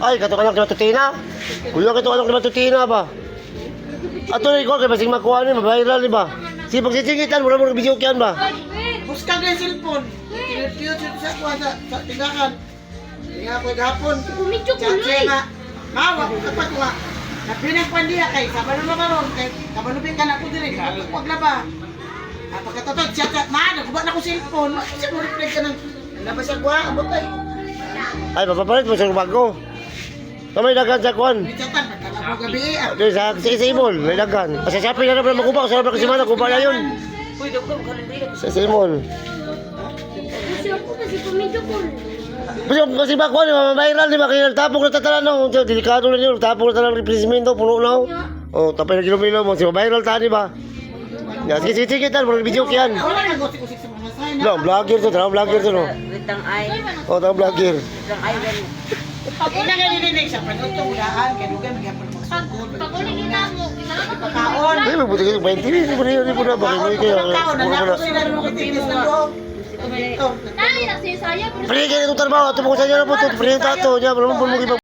Ay, katong anak ni Matutina. Kuya katong anak ni Matutina ba? Ato na ikaw, kaya basing makuha ni, mabayiral ni ba? Sige, pagsisingitan, mura video kyan ba? Buska na yung cellphone. Cute sa kuha sa tindahan. Hindi nga ako gahapon. Kumidyo ko Chat nga. Mawa, kapag ko nga. Napinagpan diya kay sabalo na karon kay kabalupin ka na ko dire. Wag na ba? Pagkatotod, chat, naguba na ko cellphone. Kasi mo reflect ka ng labas siya kuha, abot ay. Ay, papapalit mo sa bago. Kamay dagan sa kuhan. May chatan, magkala ko gabi. Sa imol, may dagan. Sa shopping na naman makupa, sa naman kasi mana, kupa na yun. Uy, daw ko kalendar. Sa imol. Kasi ako kasi kumidyo ko. Kasi ba kuhan, mabayiral, di ba? Kaya nagtapok na tatalan, no? Delikado na yun, nagtapok na talang replacemento, puno na, oh. Oh, tapay na kilomilo mo, si mabayiral ta, di ba? Sige, sigitan, mura video kyan. Wala na gosik-gosik sa mga sign. No, vlogger to, tara vlogger to, no? Witang ay. Oh, tara vlogger. Witang ay. Ina nga nilinig sa pagkutong ulaan, kaya lugan magyapon mga sugod. Pag ulit na mo, Pagkaon. Ay, magbuti kayo, 20 minutes mo na yun, mo na, bakit mo kayo, Pagkaon, nanako sila nung katinis na loob. Dahil nagsisaya. Pre, kaya itong trabaho, ito po sa inyo na po ito, pre, tato, niya, wala mo po mo